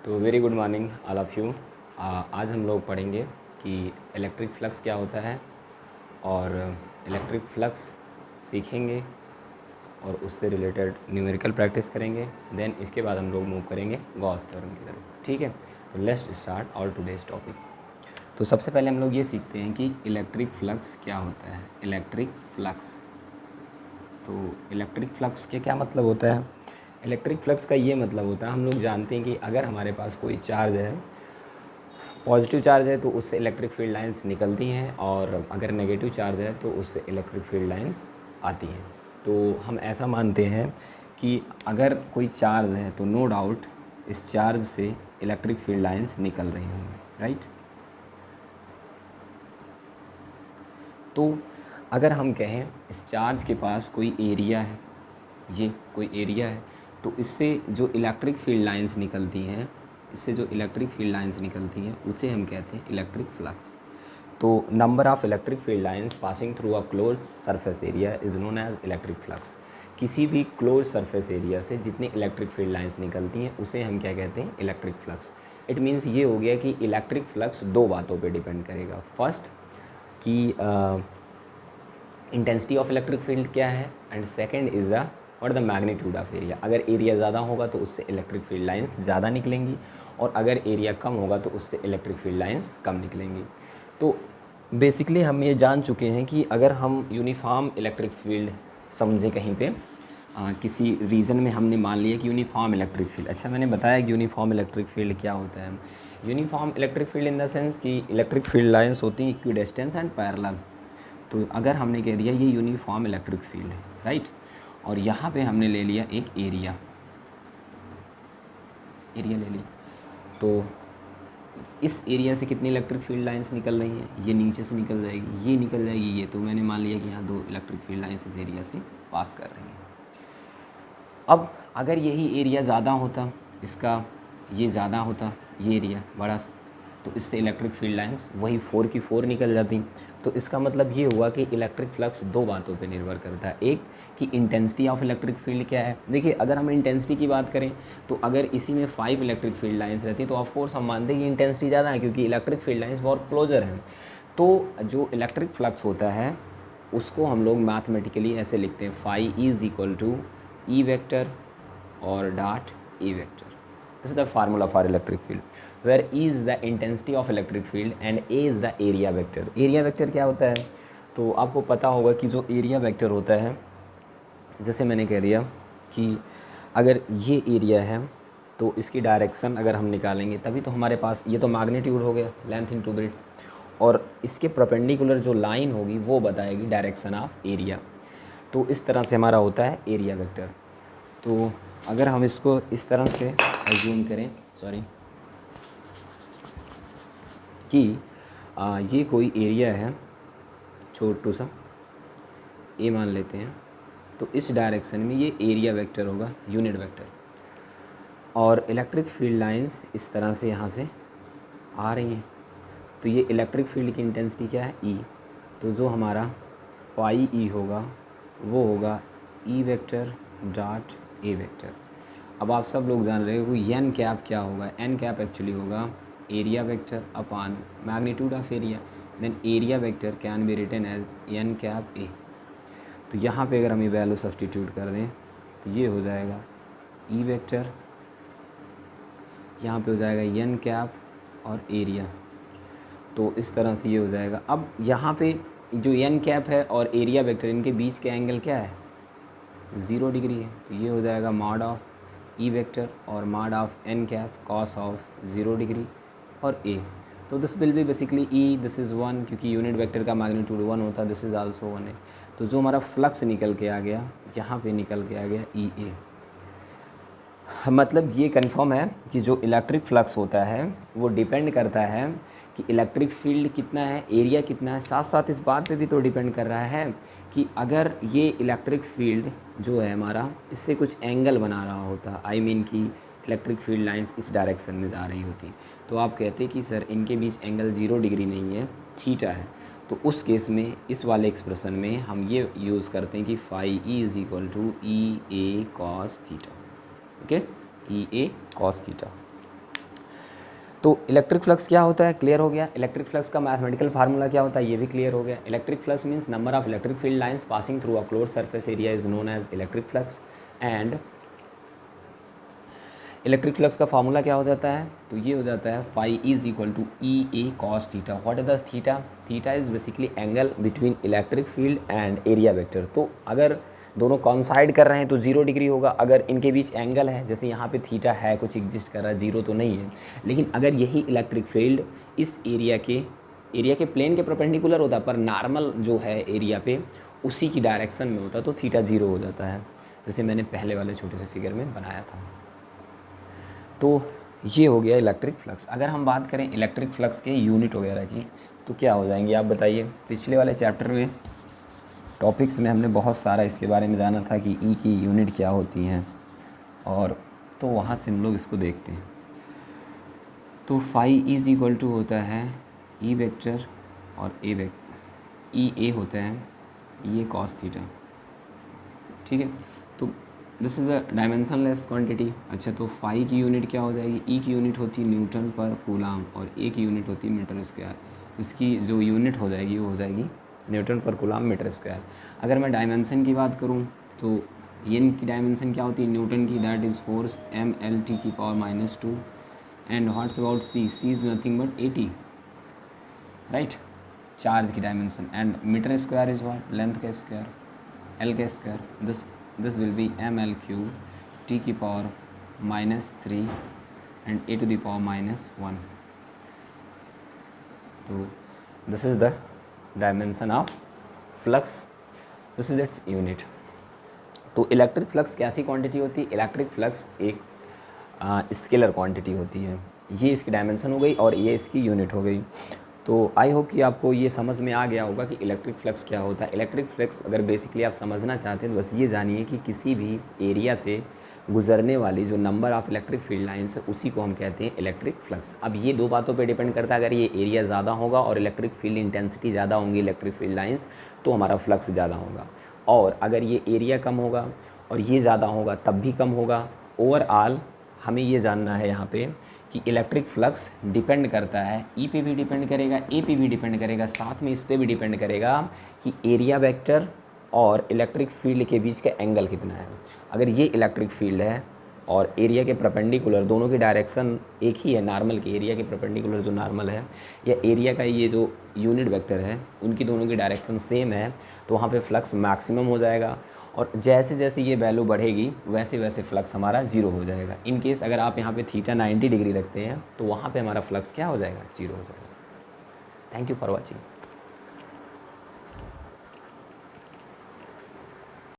तो very good morning all of you. आज हम लोग पढ़ेंगे कि इलेक्ट्रिक फ्लक्स क्या होता है और इलेक्ट्रिक फ्लक्स सीखेंगे और उससे रिलेटेड न्यूमेरिकल प्रैक्टिस करेंगे। देन इसके बाद हम लोग मूव करेंगे गॉस थ्योरम की तरफ। ठीक है, तो let's start all today's topic. तो सबसे पहले हम लोग ये सीखते हैं कि इलेक्ट्रिक फ्लक्स क्या होता है। इलेक्ट्रिक फ्लक्स, तो इलेक्ट्रिक फ्लक्स के क्या मतलब होता है। इलेक्ट्रिक फ्लक्स का ये मतलब होता है, हम लोग जानते हैं कि अगर हमारे पास कोई चार्ज है, पॉजिटिव चार्ज है तो उससे इलेक्ट्रिक फील्ड लाइंस निकलती हैं, और अगर नेगेटिव चार्ज है तो उससे इलेक्ट्रिक फील्ड लाइंस आती हैं। तो हम ऐसा मानते हैं कि अगर कोई चार्ज है तो नो डाउट इस चार्ज से इलेक्ट्रिक फील्ड लाइंस निकल रही होंगी, राइट। तो अगर हम कहें इस चार्ज के पास कोई एरिया है, ये कोई एरिया है, तो इससे जो इलेक्ट्रिक फील्ड लाइंस निकलती हैं, इससे जो इलेक्ट्रिक फील्ड लाइंस निकलती हैं उसे हम कहते हैं इलेक्ट्रिक फ्लक्स। तो number of electric field lines passing through a close surface area is known as electric flux. किसी भी क्लोज सरफेस एरिया से जितनी इलेक्ट्रिक फील्ड लाइंस निकलती हैं उसे हम क्या कहते हैं, इलेक्ट्रिक फ्लक्स। इट मीन्स ये हो गया कि इलेक्ट्रिक फ्लक्स दो बातों पे डिपेंड करेगा। फर्स्ट कि इंटेंसिटी ऑफ इलेक्ट्रिक फील्ड क्या है, एंड सेकंड इज़ द और द मैग्नीट्यूड ऑफ एरिया। अगर एरिया ज़्यादा होगा तो उससे इलेक्ट्रिक फील्ड लाइंस ज़्यादा निकलेंगी, और अगर एरिया कम होगा तो उससे इलेक्ट्रिक फील्ड लाइंस कम निकलेंगी। तो बेसिकली हम ये जान चुके हैं कि अगर हम यूनिफॉर्म इलेक्ट्रिक फील्ड समझे कहीं पे, किसी रीजन में हमने मान लिया कि यूनिफॉर्म इलेक्ट्रिक फील्ड। अच्छा, मैंने बताया कि यूनिफॉर्म इलेक्ट्रिक फील्ड क्या होता है। Uniform electric field in the sense कि इलेक्ट्रिक फील्ड लाइंस होती हैं इक्विडिस्टेंस एंड पैरेलल। तो अगर हमने कह दिया ये यूनिफॉर्म इलेक्ट्रिक फील्ड है, राइट, और यहाँ पे हमने ले लिया एक एरिया ले लिया, तो इस एरिया से कितनी इलेक्ट्रिक फील्ड लाइंस निकल रही हैं, ये नीचे से निकल जाएगी, ये निकल जाएगी, ये। तो मैंने मान लिया कि यहाँ दो इलेक्ट्रिक फील्ड लाइंस इस एरिया से पास कर रही हैं। अब अगर यही एरिया ज़्यादा होता, इसका ये ज़्यादा होता, ये एरिया बड़ा, तो इससे इलेक्ट्रिक फील्ड लाइंस वही 4 की 4 निकल जाती। तो इसका मतलब ये हुआ कि इलेक्ट्रिक फ्लक्स दो बातों पे निर्भर करता है। एक कि इंटेंसिटी ऑफ इलेक्ट्रिक फील्ड क्या है। देखिए, अगर हम इंटेंसिटी की बात करें तो अगर इसी में 5 इलेक्ट्रिक फील्ड लाइंस रहती तो ऑफकोर्स हम मानते हैं कि इंटेंसिटी ज़्यादा है, क्योंकि इलेक्ट्रिक फील्ड लाइंस बहुत क्लोजर हैं। तो जो इलेक्ट्रिक फ्लक्स होता है उसको हम लोग मैथमेटिकली ऐसे लिखते हैं, phi is equal to E vector और dot A vector. This is the formula for electric field, where E is the intensity of electric field and A is the area vector। Area vector क्या होता है, तो आपको पता होगा कि जो एरिया वेक्टर होता है, जैसे मैंने कह दिया कि अगर ये एरिया है तो इसकी डायरेक्शन अगर हम निकालेंगे तभी तो हमारे पास, ये तो मैग्नीट्यूड हो गया, लेंथ इनटू ब्रेड्थ, और इसके परपेंडिकुलर जो लाइन होगी वो बताएगी डायरेक्शन ऑफ एरिया। तो इस तरह से हमारा होता है एरिया वेक्टर। तो अगर हम इसको इस तरह से एज्यूम करें, सॉरी, कि ये कोई एरिया है छोटू सा, ए मान लेते हैं, तो इस डायरेक्शन में ये एरिया वेक्टर होगा, यूनिट वेक्टर, और इलेक्ट्रिक फील्ड लाइंस इस तरह से यहाँ से आ रही हैं। तो ये इलेक्ट्रिक फील्ड की इंटेंसिटी क्या है, ई। तो जो हमारा फाई ई होगा वो होगा E vector dot A vector. अब आप सब लोग जान रहे हो कि एन कैप क्या होगा। एन कैप एक्चुअली होगा area vector upon magnitude of area, then area vector can be written as N cap A. तो यहाँ पे अगर हम ये वैल्यू सब्सटीट्यूट कर दें तो ये हो जाएगा ई वेक्टर, यहाँ पे हो जाएगा एन कैप और एरिया। तो इस तरह से ये हो जाएगा। अब यहाँ पे जो एन कैप है और एरिया वेक्टर, इनके बीच के एंगल क्या है, 0 डिग्री है। तो ये हो जाएगा मॉड ऑफ ई वेक्टर और mod of N cap cos of 0 degree और ए। तो this will be basically E, this is 1, क्योंकि यूनिट वेक्टर का मैग्नीट्यूड 1 होता है, दिस इज़ आल्सो 1 है। तो जो हमारा फ्लक्स निकल के आ गया, यहाँ पे निकल के आ गया ई ए। मतलब ये कंफर्म है कि जो इलेक्ट्रिक फ्लक्स होता है वो डिपेंड करता है कि इलेक्ट्रिक फील्ड कितना है, एरिया कितना है। साथ साथ इस बात पे भी तो डिपेंड कर रहा है कि अगर ये इलेक्ट्रिक फील्ड जो है हमारा, इससे कुछ एंगल बना रहा होता, आई मीन कि इलेक्ट्रिक फील्ड लाइंस इस डायरेक्शन में जा रही होती, तो आप कहते कि सर इनके बीच एंगल 0 डिग्री नहीं है, थीटा है। तो उस केस में इस वाले एक्सप्रेशन में हम ये यूज़ करते हैं कि phi E is equal to E A cos theta. Okay, E A cos theta. तो इलेक्ट्रिक फ्लक्स क्या होता है, क्लियर हो गया। इलेक्ट्रिक फ्लक्स का मैथमेटिकल फार्मूला क्या होता है, ये भी क्लियर हो गया। Electric flux means number of electric field lines passing through a close surface area is known as electric flux. And electric flux का फार्मूला क्या हो जाता है, तो ये हो जाता है phi is equal to E A cos theta. What is the theta, theta is basically angle between electric field and area vector. तो अगर दोनों कॉन्साइड कर रहे हैं तो 0 डिग्री होगा। अगर इनके बीच एंगल है, जैसे यहाँ पे थीटा है, कुछ एग्जिस्ट कर रहा है, 0 तो नहीं है। लेकिन अगर यही इलेक्ट्रिक फील्ड इस एरिया के प्लेन के परपेंडिकुलर होता, पर नॉर्मल जो है एरिया पे उसी की डायरेक्शन में होता, तो थीटा 0 हो जाता है, जैसे मैंने पहले वाले छोटे से फिगर में बनाया था। तो ये हो गया इलेक्ट्रिक फ्लक्स। अगर हम बात करें इलेक्ट्रिक फ्लक्स के यूनिट वगैरह की, तो क्या हो जाएंगे आप बताइए। पिछले वाले चैप्टर में टॉपिक्स में हमने बहुत सारा इसके बारे में जाना था कि ई की यूनिट क्या होती हैं, और तो वहाँ से हम लोग इसको देखते हैं। तो फाई इज इक्वल टू होता है ई वेक्टर और ए वेक्टर, ई ए होता है ये कॉस थीटा, ठीक है। तो this is a dimensionless quantity. अच्छा, तो फाई की यूनिट क्या हो जाएगी, ई की यूनिट होती है न्यूटन पर कूलाम और ए की यूनिट होती है मीटर स्क्वायर। तो इसकी जो यूनिट हो जाएगी वो हो जाएगी न्यूटन पर कूलाम मीटर स्क्वायर। अगर मैं डायमेंशन की बात करूँ तो एन की डायमेंशन क्या होती है न्यूटन की, दैट इज़ फोर्स mlt की power -2। And what's about C, C is nothing but 80, right, charge की dimension. And metre square is what, length का स्क्वायर, एल का square. This will be ml cube t की power -3 and a to the power -1। तो this is the dimension of flux, this is its unit. तो electric flux कैसी quantity होती है, electric flux एक scalar quantity होती है। ये इसकी डायमेंशन हो गई और ये इसकी यूनिट हो गई। तो आई होप कि आपको ये समझ में आ गया होगा कि इलेक्ट्रिक फ्लक्स क्या होता है। इलेक्ट्रिक फ्लक्स अगर बेसिकली आप समझना चाहते हैं तो बस ये जानिए कि किसी भी एरिया से गुजरने वाली जो number of electric field lines है उसी को हम कहते हैं इलेक्ट्रिक फ्लक्स। अब ये दो बातों पे डिपेंड करता है, अगर ये एरिया ज़्यादा होगा और इलेक्ट्रिक फील्ड इंटेंसिटी ज़्यादा होंगी इलेक्ट्रिक फील्ड लाइंस, तो हमारा फ्लक्स ज़्यादा होगा। और अगर ये एरिया कम होगा और ये ज़्यादा होगा तब भी कम होगा। ओवरऑल हमें ये जानना है यहाँ पे कि इलेक्ट्रिक फ्लक्स डिपेंड करता है, ई पे भी डिपेंड करेगा, ए पे भी डिपेंड करेगा, साथ में इस पे भी डिपेंड करेगा कि एरिया वेक्टर और इलेक्ट्रिक फील्ड के बीच का एंगल कितना है। अगर ये इलेक्ट्रिक फील्ड है और एरिया के परपेंडिकुलर, दोनों की डायरेक्शन एक ही है, नॉर्मल की एरिया के परपेंडिकुलर जो नॉर्मल है या एरिया का ये जो यूनिट वेक्टर है, उनकी दोनों की डायरेक्शन सेम है, तो वहाँ पे फ्लक्स मैक्सिमम हो जाएगा। और जैसे जैसे ये वैल्यू बढ़ेगी वैसे वैसे फ्लक्स हमारा 0 हो जाएगा। इन केस अगर आप यहाँ पे थीटा 90 डिग्री रखते हैं तो वहाँ पे हमारा फ्लक्स क्या हो जाएगा, 0 हो जाएगा। Thank you for watching.